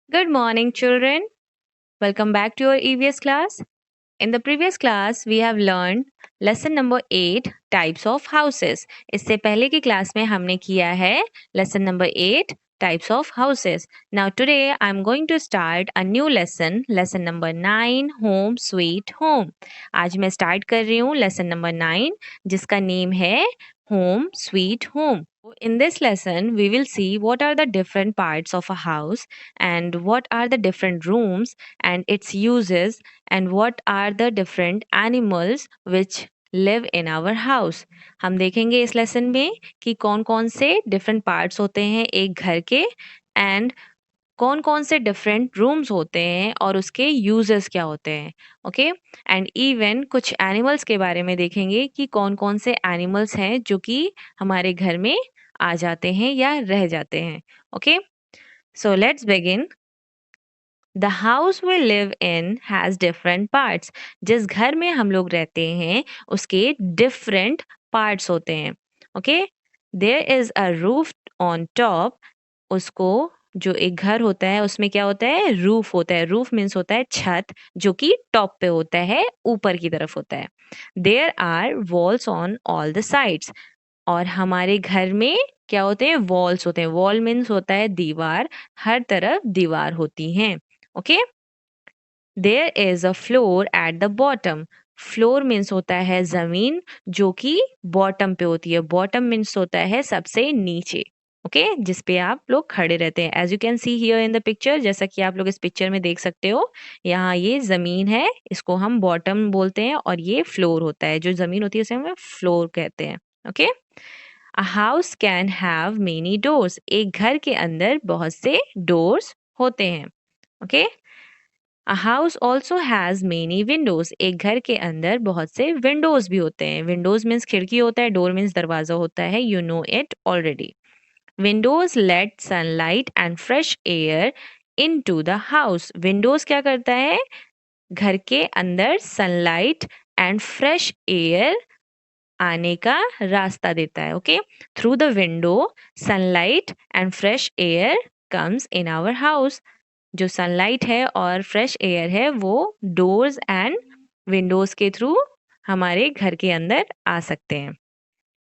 Good morning, children. Welcome back to our EVS class. In the previous class, we have learned lesson number 8 types of houses. इससे पहले की class में हमने किया है lesson number 8 types of houses. Now today I'm going to start a new lesson number 9 home sweet home. आज मैं start कर रही हूँ lesson number 9 जिसका name है home sweet home. In this lesson, we will see what are the different parts of a house and what are the different rooms and its uses and what are the different animals which live in our house. हम देखेंगे इस lesson में कि कौन कौन से different parts होते हैं एक घर के एंड कौन कौन से डिफरेंट रूम्स होते हैं और उसके यूजेस क्या होते हैं ओके एंड इवन कुछ एनिमल्स के बारे में देखेंगे कि कौन कौन से एनिमल्स हैं जो कि हमारे घर में आ जाते हैं या रह जाते हैं okay so let's begin the house we live in has different parts जिस घर में हम लोग रहते हैं उसके डिफरेंट पार्ट्स होते हैं okay there is a roof on top उसको जो एक घर होता है उसमें क्या होता है रूफ होता है रूफ मीन्स होता है छत जो कि टॉप पे होता है ऊपर की तरफ होता है there are walls on all the sides और हमारे घर में क्या होते हैं वॉल्स होते हैं वॉल मीन्स होता है दीवार हर तरफ दीवार होती हैं okay there is a floor at the bottom floor means होता है जमीन जो कि बॉटम पे होती है बॉटम मीन्स होता है सबसे नीचे ओके जिस पे आप लोग खड़े रहते हैं as you can see here in the picture जैसा कि आप लोग इस पिक्चर में देख सकते हो यहाँ ये जमीन है इसको हम बॉटम बोलते हैं और ये फ्लोर होता है जो जमीन होती है उसे हम फ्लोर कहते हैं okay a house can have many doors एक घर के अंदर बहुत से डोर्स होते हैं okay a house also has many Windows एक घर के अंदर बहुत से विंडोज भी होते हैं विंडोज मीन्स खिड़की होता है डोर मीन्स दरवाजा होता है you know it already windows let sunlight and fresh air in to the house windows क्या करता है घर के अंदर सनलाइट एंड फ्रेश एयर आने का रास्ता देता है okay through the window sunlight and fresh air comes in our house जो सनलाइट है और फ्रेश एयर है वो डोर्स एंड विंडोज के थ्रू हमारे घर के अंदर आ सकते हैं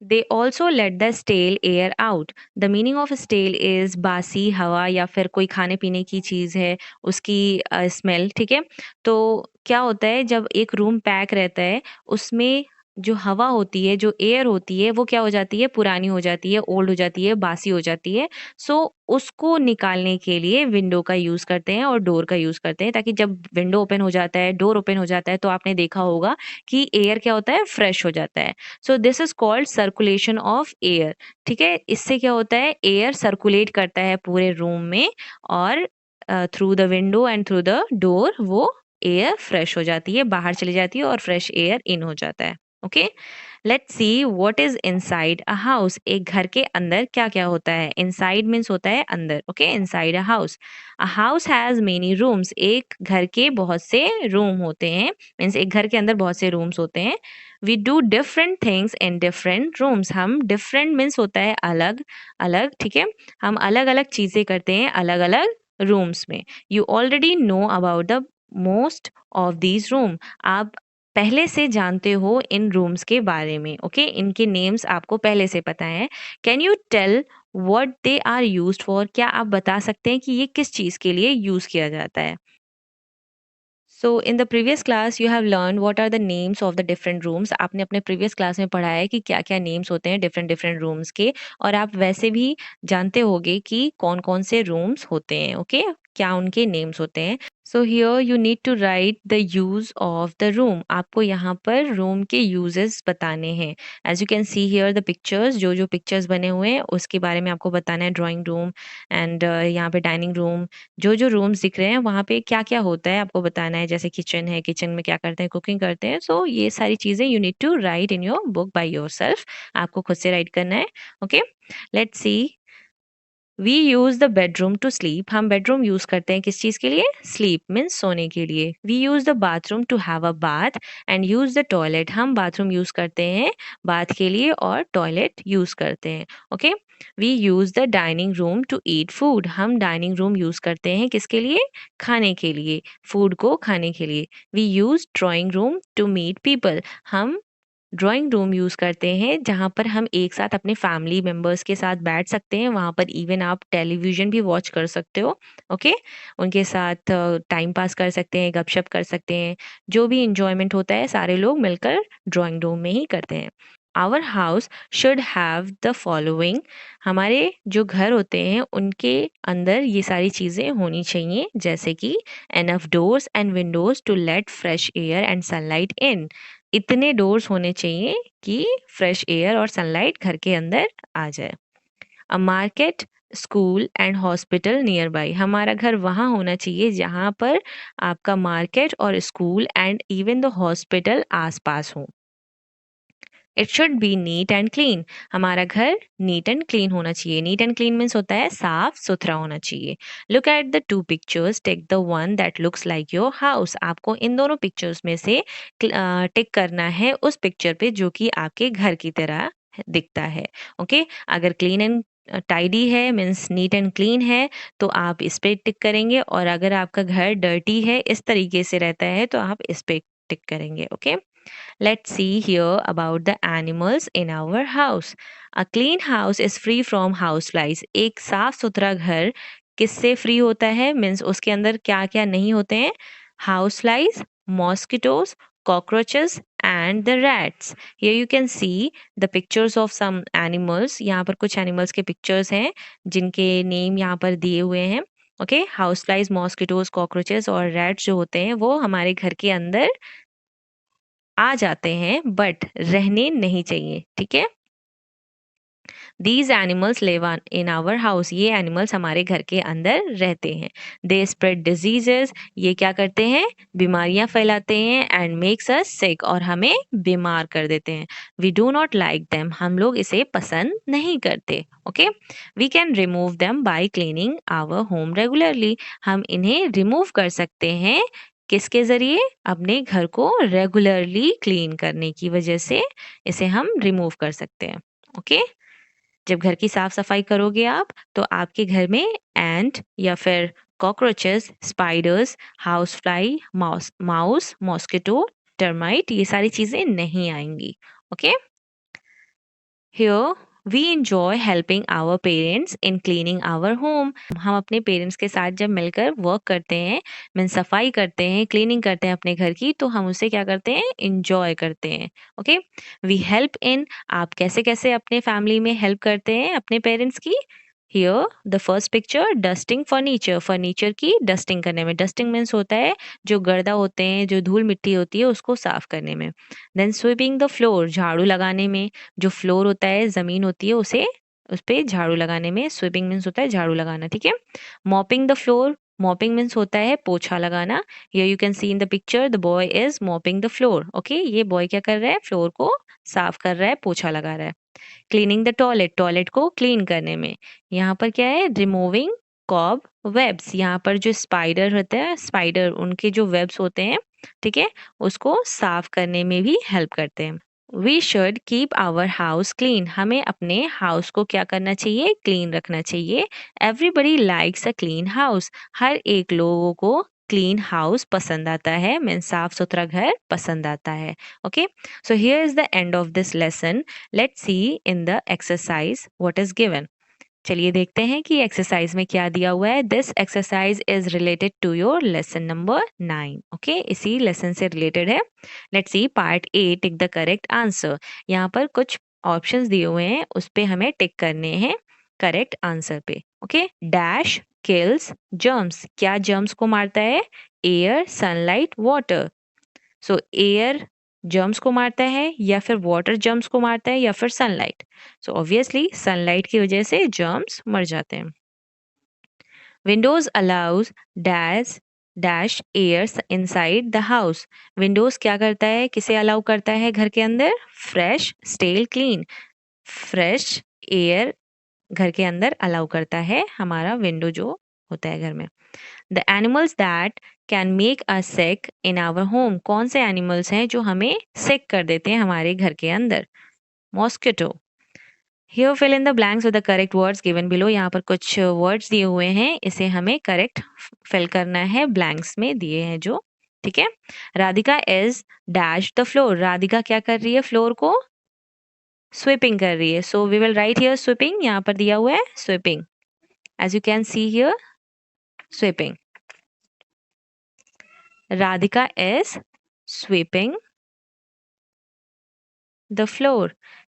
they also let the stale air out the meaning of stale is बासी हवा या फिर कोई खाने पीने की चीज़ है उसकी स्मेल ठीक है तो क्या होता है जब एक रूम पैक रहता है उसमें जो हवा होती है जो एयर होती है वो क्या हो जाती है पुरानी हो जाती है ओल्ड हो जाती है बासी हो जाती है सो उसको निकालने के लिए विंडो का यूज़ करते हैं और डोर का यूज़ करते हैं ताकि जब विंडो ओपन हो जाता है डोर ओपन हो जाता है तो आपने देखा होगा कि एयर क्या होता है फ्रेश हो जाता है so this is called circulation of air ठीक है इससे क्या होता है एयर सर्कुलेट करता है पूरे रूम में और through the window and through the door वो एयर फ्रेश हो जाती है बाहर चली जाती है और फ्रेश एयर इन हो जाता है okay let's see what is inside a house एक घर के अंदर क्या क्या होता है इनसाइड मीन्स होता है अंदर okay inside a house has many rooms एक घर के बहुत से रूम होते हैं मीन्स एक घर के अंदर बहुत से रूम्स होते हैं we do different things in different rooms हम डिफरेंट मीन्स होता है अलग अलग ठीक है हम अलग अलग चीज़ें करते हैं अलग अलग रूम्स में you already know about the most of these room आप पहले से जानते हो इन रूम्स के बारे में ओके इनके नेम्स आपको पहले से पता है can you tell what they are used for क्या आप बता सकते हैं कि ये किस चीज़ के लिए यूज़ किया जाता है so in the previous class you have learn what are the names of the different rooms आपने अपने प्रीवियस क्लास में पढ़ा है कि क्या क्या नेम्स होते हैं डिफरेंट डिफरेंट रूम्स के और आप वैसे भी जानते होगे कि कौन कौन से रूम्स होते हैं ओके क्या उनके नेम्स होते हैं so here you need to write the use of the room आपको यहाँ पर रूम के यूजेस बताने हैं as you can see here the pictures जो जो पिक्चर्स बने हुए हैं उसके बारे में आपको बताना है ड्राइंग रूम एंड यहाँ पे डाइनिंग रूम जो जो रूम्स दिख रहे हैं वहाँ पे क्या क्या होता है आपको बताना है जैसे किचन है किचन में क्या करते हैं कुकिंग करते हैं सो ये सारी चीज़ें you need to write in your book by yourself आपको खुद से राइट करना है okay let's see we use the bedroom to sleep, हम बेडरूम यूज करते हैं किस चीज के लिए? स्लीप मीन्स सोने के लिए। We use the bathroom to have a bath and use the toilet, हम बाथरूम यूज करते हैं बाथ के लिए और टॉयलेट यूज करते हैं। Okay, we use the dining room to eat food, हम डाइनिंग रूम यूज करते हैं किसके लिए? खाने के लिए, फूड को खाने के लिए। We use drawing room to meet people, हम ड्राइंग रूम यूज़ करते हैं जहाँ पर हम एक साथ अपने फैमिली मेंबर्स के साथ बैठ सकते हैं, वहाँ पर इवन आप टेलीविज़न भी वॉच कर सकते हो। ओके, उनके साथ टाइम पास कर सकते हैं, गपशप कर सकते हैं, जो भी एन्जॉयमेंट होता है सारे लोग मिलकर ड्राइंग रूम में ही करते हैं। Our house should have the following, हमारे जो घर होते हैं उनके अंदर ये सारी चीज़ें होनी चाहिए, जैसे कि enough doors and windows to let fresh air and sunlight in, इतने डोर्स होने चाहिए कि फ्रेश एयर और सनलाइट घर के अंदर आ जाए। A market, school and hospital near by, हमारा घर वहाँ होना चाहिए जहाँ पर आपका मार्केट और school and even the hospital आसपास हो। It should be neat and clean, हमारा घर नीट एंड क्लीन होना चाहिए। नीट एंड क्लीन मीन्स होता है साफ सुथरा होना चाहिए। Look at the two pictures, take the one that looks like your house, आपको इन दोनों पिक्चर्स में से टिक करना है उस पिक्चर पे जो कि आपके घर की तरह दिखता है। ओके, अगर क्लीन एंड टाइडी है मीन्स नीट एंड क्लीन है तो आप इस पे टिक करेंगे, और अगर आपका घर डर्टी है इस तरीके से रहता है तो आप इस पे टिक करेंगे। Okay, let's see here about the animals in our house. A clean house is free from houseflies. एक साफ सुथरा घर किससे फ्री होता है? मीन्स उसके अंदर क्या क्या नहीं होते हैं? Houseflies, mosquitoes, cockroaches and the rats. Here you can see the pictures of some animals. यहाँ पर कुछ animals के pictures हैं जिनके नेम यहाँ पर दिए हुए हैं। Okay, house flies, mosquitoes, cockroaches और रैट्स जो होते हैं वो हमारे घर के अंदर आ जाते हैं बट रहने नहीं चाहिए। ठीक है, these animals live in our house, ये एनिमल्स हमारे घर के अंदर रहते हैं। दे स्प्रेड डिजीजेस, ये क्या करते हैं? बीमारियां फैलाते हैं। एंड मेक्स अस सिक, और हमें बीमार कर देते हैं। We do not like them, हम लोग इसे पसंद नहीं करते। Okay, we can remove them by cleaning our home regularly, हम इन्हें रिमूव कर सकते हैं किसके जरिए? अपने घर को रेगुलरली क्लीन करने की वजह से इसे हम रिमूव कर सकते हैं। ओके, जब घर की साफ सफाई करोगे आप तो आपके घर में एंट या फिर cockroaches, spiders, house fly, mouse, mosquito, termite, ये सारी चीजें नहीं आएंगी। Okay, here we enjoy helping our parents in cleaning our home, हम अपने पेरेंट्स के साथ जब मिलकर वर्क करते हैं, मीन सफाई करते हैं, क्लीनिंग करते हैं अपने घर की, तो हम उसे क्या करते हैं? इंजॉय करते हैं। ओके, वी हेल्प इन, आप कैसे कैसे अपने फैमिली में हेल्प करते हैं अपने पेरेंट्स की? Here the first picture, dusting furniture, furniture की डस्टिंग करने में। डस्टिंग मीन्स होता है जो गर्दा होते हैं, जो धूल मिट्टी होती है उसको साफ करने में। देन स्वीपिंग द फ्लोर, झाड़ू लगाने में, जो फ्लोर होता है, जमीन होती है, उसे उस पे झाड़ू लगाने में। स्वीपिंग मीन्स होता है झाड़ू लगाना। ठीक है, mopping the floor, mopping means होता है पोछा लगाना। Here you can C in the picture the boy is mopping the floor. Okay, ये बॉय क्या कर रहा है? फ्लोर को साफ कर रहा है, पोछा लगा रहा है। क्लीनिंग द टॉयलेट, टॉयलेट को क्लीन करने में। यहाँ पर क्या है? रिमूविंग कॉब वेब्स, यहाँ पर जो स्पाइडर होता है, स्पाइडर उनके जो वेब्स होते हैं, ठीक है, उसको साफ करने में भी हेल्प करते हैं। We should keep our house clean, हमें अपने हाउस को क्या करना चाहिए? क्लीन रखना चाहिए। Everybody likes a clean house, हर एक लोगों को क्लीन हाउस पसंद आता है, मीन साफ सुथरा घर पसंद आता है। Okay, so here is the end of this lesson. Let's see in the exercise what is given. चलिए देखते हैं कि एक्सरसाइज में क्या दिया हुआ है। This exercise is related to your lesson number 9। Okay, इसी लेसन से रिलेटेड है। Let's see part A, tick the correct answer. यहाँ पर कुछ ऑप्शंस दिए हुए हैं, उस पे हमें टिक करने हैं करेक्ट आंसर पे। ओके, डैश किल्स जर्म्स, क्या जर्म्स को मारता है? Air, sunlight, water. सो एयर जर्म्स को मारता है, या फिर वाटर जर्म्स को मारता है, या फिर सनलाइट? सो ऑब्वियसली सनलाइट की वजह से जर्म्स मर जाते हैं। Windows allows dash dash airs inside the house, windows क्या करता है? किसे अलाउ करता है घर के अंदर? Fresh, stale, clean, fresh air घर के अंदर अलाउ करता है, हमारा विंडो जो होता है घर में। The animals that can make us sick in our home, कौन से एनिमल्स हैं जो हमें सिक कर देते हैं हमारे घर के अंदर? Mosquito. Here fill in the blanks with the correct words given below, यहाँ पर कुछ वर्ड्स दिए हुए हैं, इसे हमें करेक्ट फिल करना है, ब्लैंक्स में दिए हैं जो, ठीक है। Radhika is dash the floor, Radhika क्या कर रही है? फ्लोर को स्वीपिंग कर रही है, so we will write here sweeping, यहाँ पर दिया हुआ है sweeping, as you can see here sweeping. Radhika is sweeping the floor.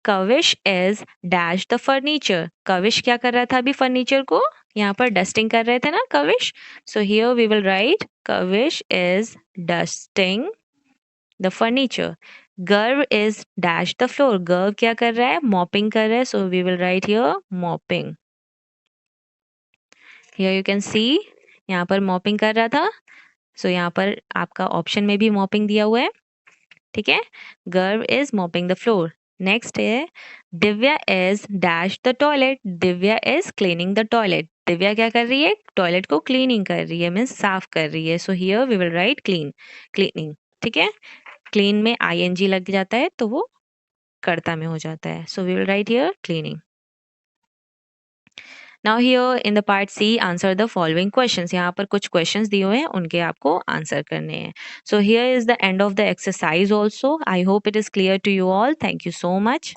Kavish is dash the furniture. Kavish क्या कर रहा था अभी? फर्नीचर को यहाँ पर डस्टिंग कर रहे थे ना Kavish. So here we will write Kavish is dusting the furniture. Garv is dash the floor. Garv क्या कर रहा है? Mopping कर रहा है. So we will write here mopping. Here you can see यहाँ पर mopping कर रहा था. सो यहाँ पर आपका ऑप्शन में भी मॉपिंग दिया हुआ है, ठीक है। Garv is mopping the floor. Next है Divya is dash the toilet, Divya is cleaning the toilet. Divya क्या कर रही है? टॉयलेट को क्लीनिंग कर रही है, मीन्स साफ कर रही है। So here we will write clean, cleaning, ठीक है। क्लीन में आईएनजी लग जाता है तो वो कर्ता में हो जाता है। So we will write here cleaning. Now here in the part C answer the following questions, यहाँ पर कुछ क्वेश्चंस दिए हुए हैं, उनके आपको आंसर करने हैं। So here is the end of the exercise also. I hope it is clear to you all. Thank you so much.